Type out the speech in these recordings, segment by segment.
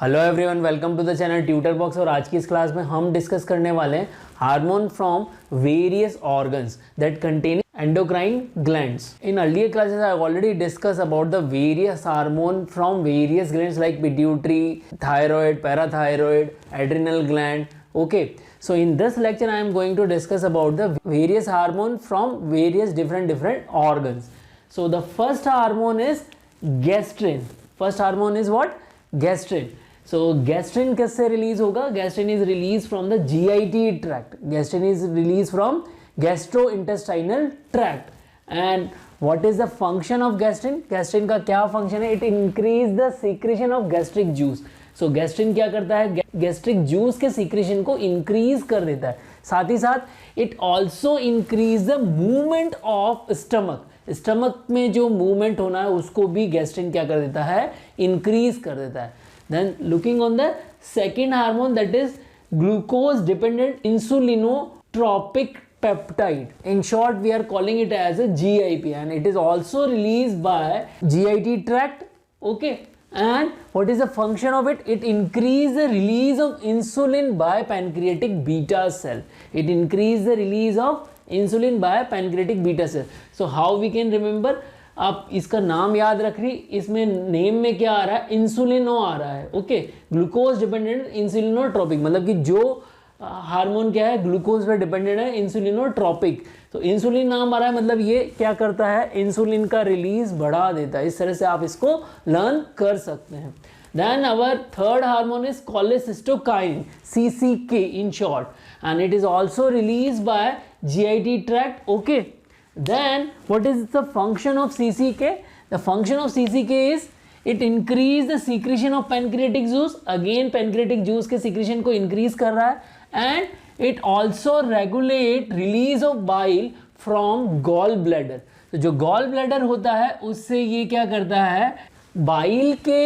Hello everyone, welcome to the channel tutor box. और आज की इस क्लास में हम डिस्कस करने वाले हैं hormone from various organs that contain endocrine glands. In earlier classes I have already discussed about the various hormone from various glands like pituitary, thyroid, parathyroid, adrenal gland. Okay, so in this lecture I am going to discuss about the various hormone from various different organs. So the first hormone is gastrin. First hormone is what? Gastrin. So gastrin किससे release होगा? Gastrin is released from the GIT tract. Gastrin is released from gastrointestinal tract. And what is the function of gastrin? Gastrin का क्या function है? It increase the secretion of gastric juice. So gastrin क्या करता है? Gastric juice के secretion को increase कर देता है. साथ ही साथ it also increase the movement of stomach. Stomach में जो मूवमेंट होना है उसको भी गैस्ट्रिन क्या कर देता है? इंक्रीज कर देता है. Then looking on the second hormone that is glucose dependent insulinotropic peptide. In short, we are calling it as a GIP, and it is also released by GIT tract. Okay, and what is the function of it? It increase the release of insulin by pancreatic beta cell. It increase the release of insulin by pancreatic beta cell. So how we can remember? आप इसका नाम याद रख रही, इसमें name में क्या आ रहा है? इंसुलिनो आ रहा है. ओके, ग्लूकोज डिपेंडेंट इंसुलिनोट्रोपिक, मतलब कि जो हार्मोन क्या है? ग्लूकोज पे डिपेंडेंट है, इंसुलिनोट्रोपिक. तो इंसुलिन नाम आ रहा है, मतलब ये क्या करता है? इंसुलिन का रिलीज बढ़ा देता है. इस तरह से आप इसको लर्न कर सकते हैं. Then our third hormone is cholecystokinin, CCK in short, and it is also released by GIT tract. Okay, then what is the function of CCK? The function of CCK is it increase the secretion of pancreatic juice. Again pancreatic juice के secretion को increase कर रहा है. And it also regulate release of bile from gall bladder. तो जो gall bladder होता है उससे ये क्या करता है? बाइल के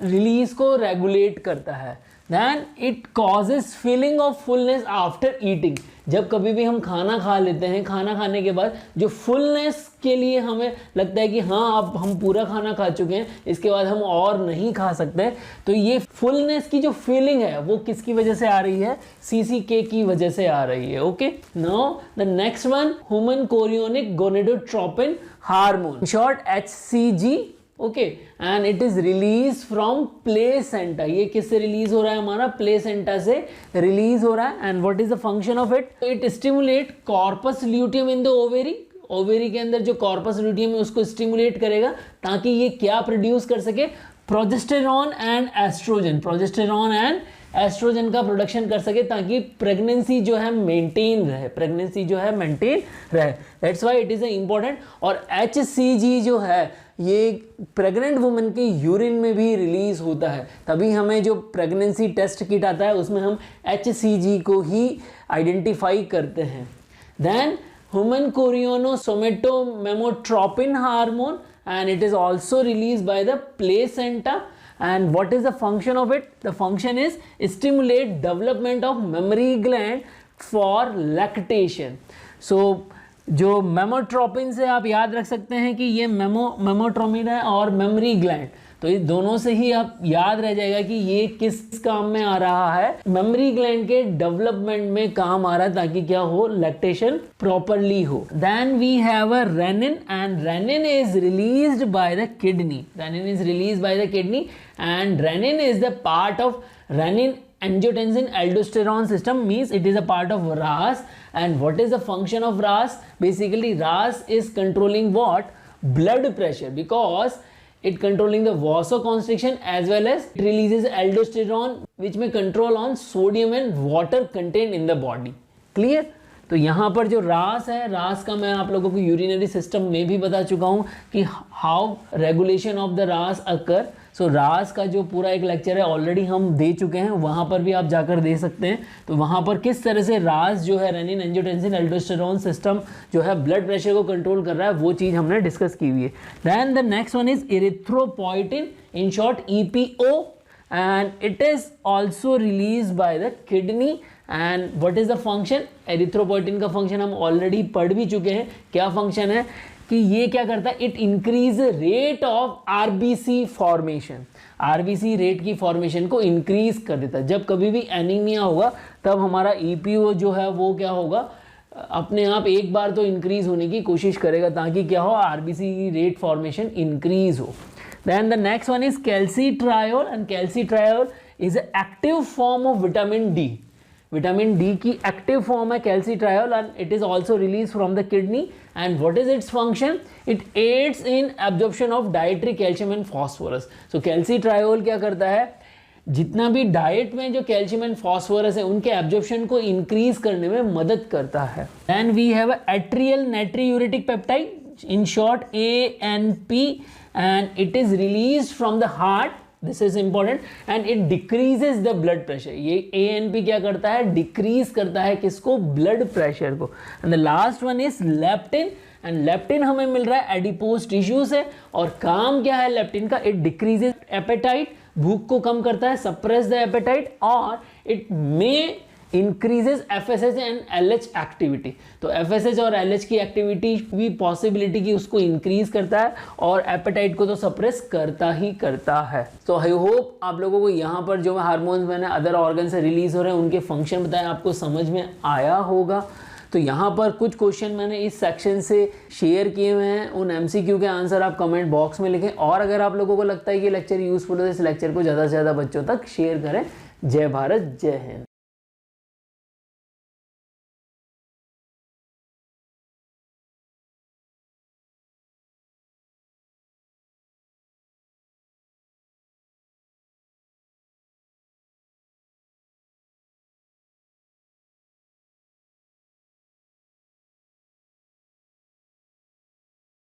रिलीज को रेगुलेट करता है. Then it causes feeling of fullness after eating. जब कभी भी हम खाना खा लेते हैं, खाना खाने के बाद जो फुलनेस के लिए हमें लगता है कि हाँ अब हम पूरा खाना खा चुके हैं, इसके बाद हम और नहीं खा सकते, तो ये फुलनेस की जो फीलिंग है वो किसकी वजह से आ रही है? CCK की वजह से आ रही है. Okay, now the next one, human chorionic gonadotropin hormone, short HCG. Okay, and it is release from placenta. ये किससे रिलीज हो रहा है? हमारा प्लेसेंटा से रिलीज हो रहा है. And what is the function of it? It stimulate corpus luteum in the ovary. Ovary के अंदर जो कॉर्पस ल्यूटियम है उसको स्टिमुलेट करेगा ताकि ये क्या प्रोड्यूस कर सके? Progesterone and estrogen. Progesterone and estrogen का प्रोडक्शन कर सके ताकि प्रेगनेंसी जो है मेंटेन रहे, प्रेगनेंसी जो है मेंटेन रहे. That's why it is important. और HCG जो है ये प्रेग्नेंट वुमेन के यूरिन में भी रिलीज होता है. तभी हमें जो प्रेगनेंसी टेस्ट किट आता है उसमें हम HCG को ही आइडेंटिफाई करते हैं. Then human chorionic somatomammotropin hormone, and it is also released by the placenta. And what is the function of it? The function is stimulate development of mammary gland for lactation. So जो मेमोट्रोपिन से आप याद रख सकते हैं कि ये मेमोट्रोपिन है और मेमरी ग्लैंड, तो ये दोनों से ही आप याद रह जाएगा कि ये किस काम में आ रहा है? मेमरी ग्लैंड के डेवलपमेंट में काम आ रहा है ताकि क्या हो? लैक्टेशन प्रॉपरली हो. Then we have a renin, and renin is released by the kidney. Renin is released by the kidney, and renin is the part of renin angiotensin aldosterone system, means it is a part of RAS. And what is the function of RAS? Basically RAS is controlling what? Blood pressure, because it controlling the vasoconstriction as well as it releases aldosterone which may control on sodium and water content in the body. Clear? तो यहाँ पर जो रास है, रास का मैं आप लोगों को यूरिनरी सिस्टम में भी बता चुका हूँ कि हाउ रेगुलेशन ऑफ द रास अकर. सो रास का जो पूरा एक लेक्चर है ऑलरेडी हम दे चुके हैं, वहाँ पर भी आप जाकर दे सकते हैं. तो वहाँ पर किस तरह से रास जो है रेनिन एंजियोटेंसिन एल्डोस्टेरोन सिस्टम जो है ब्लड प्रेशर को कंट्रोल कर रहा है, वो चीज़ हमने डिस्कस की हुई है. Then the next one is erythropoietin, in short EPO, and it is also released by the kidney. And what is the function? Erythropoietin का फंक्शन हम ऑलरेडी पढ़ भी चुके हैं. क्या फंक्शन है कि ये क्या करता है? It increase rate of RBC formation. RBC rate की फॉर्मेशन को इंक्रीज कर देता है। जब कभी भी एनीमिया होगा तब हमारा ईपीओ जो है वो क्या होगा, अपने आप एक बार तो इंक्रीज होने की कोशिश करेगा ताकि क्या हो, आरबीसी रेट फॉर्मेशन इंक्रीज हो। Then the next one is calcitriol, and calcitriol is a active form of vitamin D. Vitamin D की एक्टिव फॉर्म है calcitriol, and it is also release from the kidney. And what is its function? It aids in absorption of dietary calcium and phosphorus. So calcitriol क्या करता है, जितना भी diet में जो calcium and phosphorus है उनके एब्जॉर्प्शन को इंक्रीज करने में मदद करता है। Then we have atrial natriuretic peptide, in short ANP, and it is released from the heart, this is important, and it decreases the blood pressure। ये ANP क्या करता है, डिक्रीज करता है किसको, ब्लड प्रेशर को। And the last one is leptin, and leptin हमें मिल रहा है एडिपोज टिश्यू से, और काम क्या है लेप्टिन का, इट डिक्रीजेस एपेटाइट, भूख को कम करता है, सप्रेस द एपेटाइट, और it may increases FSH and LH activity. तो FSH और LH की एक्टिविटी भी पॉसिबिलिटी की उसको इंक्रीज करता है, और एपेटाइट को तो सप्रेस करता ही करता है। तो आई होप आप लोगों को यहाँ पर जो हार्मोन्स मैंने अदर ऑर्गन से रिलीज हो रहे हैं उनके फंक्शन बताए आपको समझ में आया होगा। तो यहाँ पर कुछ क्वेश्चन मैंने इस सेक्शन से शेयर किए हुए हैं, उन MCQ के आंसर आप कमेंट बॉक्स में लिखें, और अगर आप लोगों को लगता है कि लेक्चर यूजफुल है तो इस लेक्चर को ज़्यादा से ज़्यादा बच्चों तक शेयर करें। जय भारत, जय हिंद।